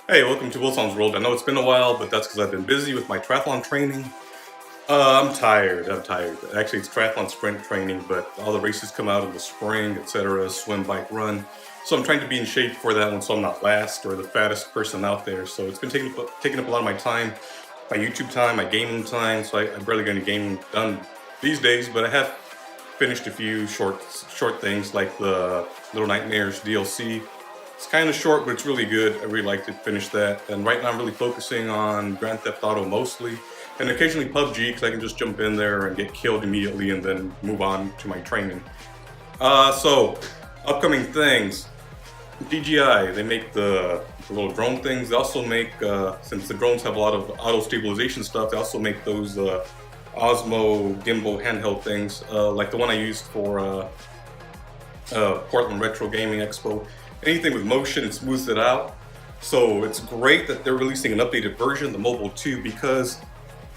Hey, welcome to Wilson's World. I know it's been a while, but that's because I've been busy with my triathlon training. I'm tired. Actually, it's triathlon sprint training, but all the races come out in the spring, etc. Swim, bike, run. So I'm trying to be in shape for that one, so I'm not last or the fattest person out there. So it's been taking up a lot of my time, my YouTube time, my gaming time. So I'm barely getting gaming done these days, but I have finished a few short things like the Little Nightmares DLC. It's kind of short, but it's really good. I really like to finish that. And right now I'm really focusing on Grand Theft Auto mostly, and occasionally PUBG because I can just jump in there and get killed immediately and then move on to my training. So, upcoming things. DJI, they make the little drone things. They also make, since the drones have a lot of auto stabilization stuff, they also make those Osmo gimbal handheld things, like the one I used for Portland Retro Gaming Expo. Anything with motion, it smooths it out. So it's great that they're releasing an updated version, the Mobile 2, because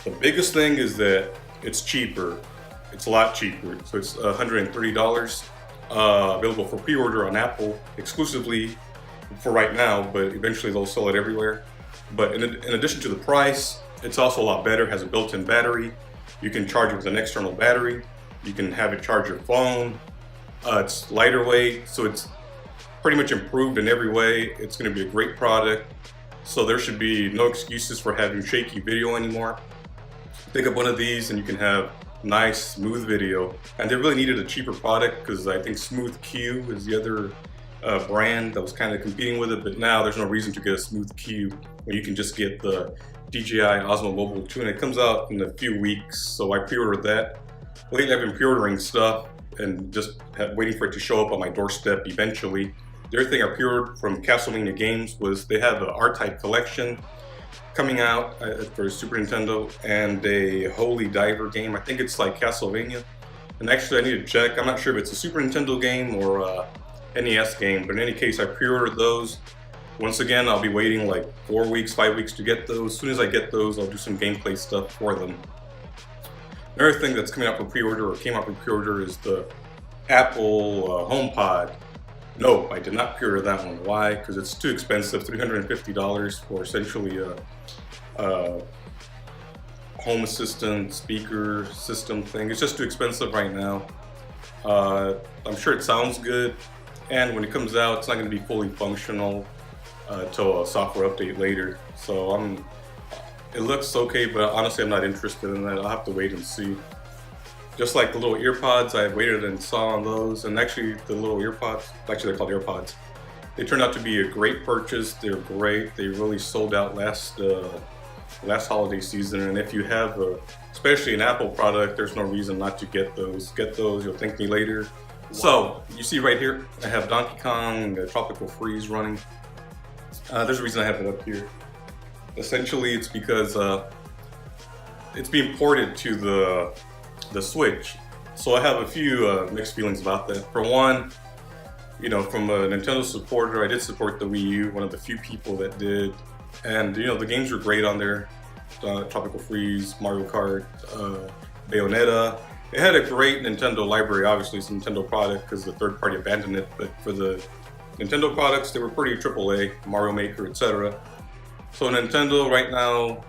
the biggest thing is that it's cheaper. It's a lot cheaper. So it's $130, available for pre-order on Apple exclusively for right now, but eventually they'll sell it everywhere. But in addition to the price, it's also a lot better. It has a built-in battery. You can charge it with an external battery. You can have it charge your phone. It's lighter weight, so it's pretty much improved in every way. It's going to be a great product, so there should be no excuses for having shaky video anymore. Pick up one of these and you can have nice, smooth video. And they really needed a cheaper product because I think Smooth Q is the other brand that was kind of competing with it, but now there's no reason to get a Smooth Q when you can just get the DJI Osmo Mobile 2, and it comes out in a few weeks, so I pre-ordered that. Lately I've been pre-ordering stuff and just waiting for it to show up on my doorstep eventually. The other thing I pre-ordered from Castlevania Games was they have an R-Type collection coming out for Super Nintendo, and a Holy Diver game. I think it's like Castlevania. And actually I need to check. I'm not sure if it's a Super Nintendo game or a NES game, but in any case I pre-ordered those. Once again, I'll be waiting like 4 weeks, 5 weeks to get those. As soon as I get those, I'll do some gameplay stuff for them. Another thing that's coming out for pre-order, or came out for pre-order, is the Apple HomePod. No, I did not pre-order that one. Why? Because it's too expensive, $350 for essentially a home assistant speaker system thing. It's just too expensive right now. I'm sure it sounds good, and when it comes out, it's not going to be fully functional until a software update later. So it looks okay, but honestly I'm not interested in that. I'll have to wait and see. Just like the little earpods, I waited and saw on those, and actually the little earpods, actually they're called AirPods, they turned out to be a great purchase. They're great. They really sold out last holiday season, and if you have especially an Apple product, there's no reason not to get those. Get those, you'll thank me later. Wow. So, you see right here, I have Donkey Kong Tropical Freeze running. There's a reason I have it up here. Essentially, it's because it's being ported to the Switch. So I have a few mixed feelings about that. For one, you know, from a Nintendo supporter, I did support the Wii U, one of the few people that did. And, you know, the games were great on there. Tropical Freeze, Mario Kart, Bayonetta. It had a great Nintendo library. Obviously, it's a Nintendo product because the third party abandoned it. But for the Nintendo products, they were pretty AAA, Mario Maker, etc. So Nintendo right now,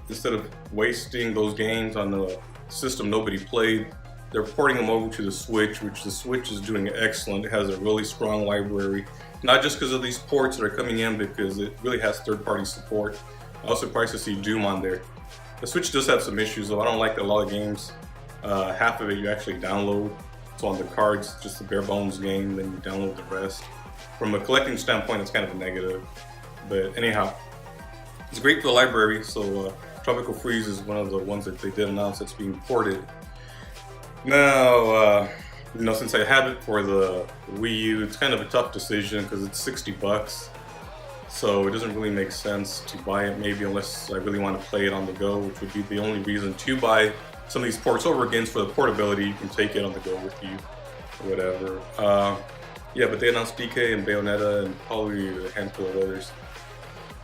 instead of wasting those games on the system nobody played, they're porting them over to the Switch, which the Switch is doing excellent. It has a really strong library, not just because of these ports that are coming in, because it really has third-party support. I was surprised to see Doom on there. The Switch does have some issues, though. I don't like that a lot of games, half of it you actually download. So on the cards, it's just a bare bones game, then you download the rest. From a collecting standpoint, it's kind of a negative. But anyhow, it's great for the library. So Tropical Freeze is one of the ones that they did announce that's being ported. Now, you know, since I have it for the Wii U, it's kind of a tough decision because it's $60. So it doesn't really make sense to buy it, maybe, unless I really want to play it on the go, which would be the only reason to buy some of these ports over again. For the portability, you can take it on the go with you or whatever. Yeah, but they announced DK and Bayonetta and probably a handful of others.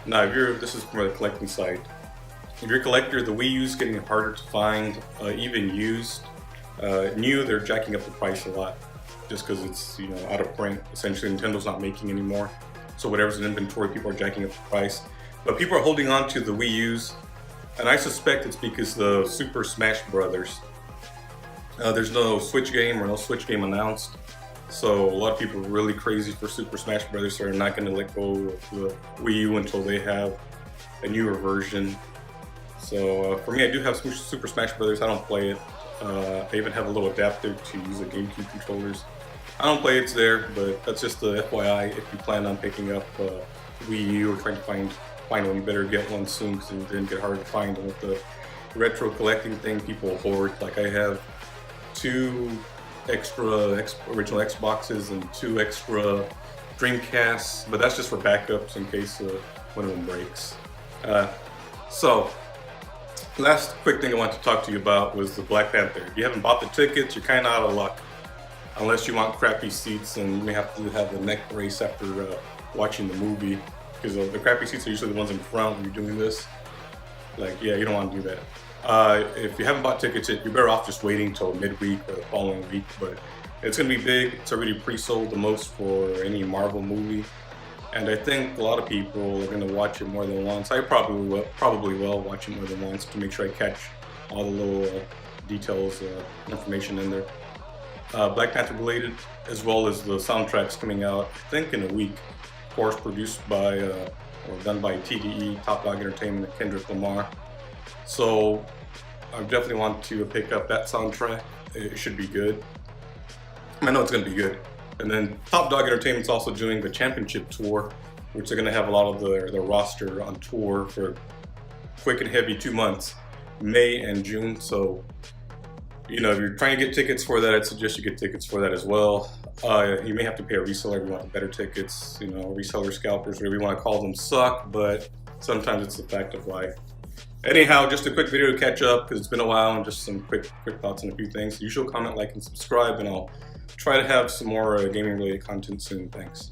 Now, this is from a collecting site. If you're a collector, the Wii U is getting harder to find, even used. New, they're jacking up the price a lot just because it's, you know, out of print. Essentially, Nintendo's not making anymore. So whatever's in inventory, people are jacking up the price. But people are holding on to the Wii U's, and I suspect it's because the Super Smash Brothers. There's no Switch game or no Switch game announced. So a lot of people are really crazy for Super Smash Brothers, so they're not going to let go of the Wii U until they have a newer version. So for me, I do have Super Smash Brothers. I don't play it. I even have a little adapter to use the GameCube controllers. I don't play it's there, but that's just the FYI. If you plan on picking up Wii U or trying to find one, you better get one soon because it didn't get hard to find. And with the retro collecting thing, people hoard. Like I have 2 extra original Xboxes and 2 extra Dreamcasts, but that's just for backups in case one of them breaks. So, last quick thing I wanted to talk to you about was the Black Panther. If you haven't bought the tickets, you're kind of out of luck. Unless you want crappy seats and you may have to have the neck brace after watching the movie, because the crappy seats are usually the ones in front when you're doing this. Like, yeah, you don't want to do that. If you haven't bought tickets yet, you're better off just waiting till midweek or the following week. But it's going to be big. It's already pre-sold the most for any Marvel movie. And I think a lot of people are going to watch it more than once. I probably will watch it more than once to make sure I catch all the little details, information in there. Black Panther related, as well as the soundtracks coming out, I think in a week. Of course, produced by or done by TDE, Top Dog Entertainment, and Kendrick Lamar. So I definitely want to pick up that soundtrack. It should be good. I know it's going to be good. And then Top Dog Entertainment's also doing the championship tour, which they're going to have a lot of their roster on tour for quick and heavy 2 months, May and June. So, you know, if you're trying to get tickets for that, I'd suggest you get tickets for that as well. You may have to pay a reseller if you want the better tickets. You know, reseller scalpers, whatever you want to call them, suck, but sometimes it's the fact of life. Anyhow, just a quick video to catch up because it's been a while, and just some quick thoughts on a few things. Usual comment, like, and subscribe, and I'll try to have some more gaming related content soon. Thanks.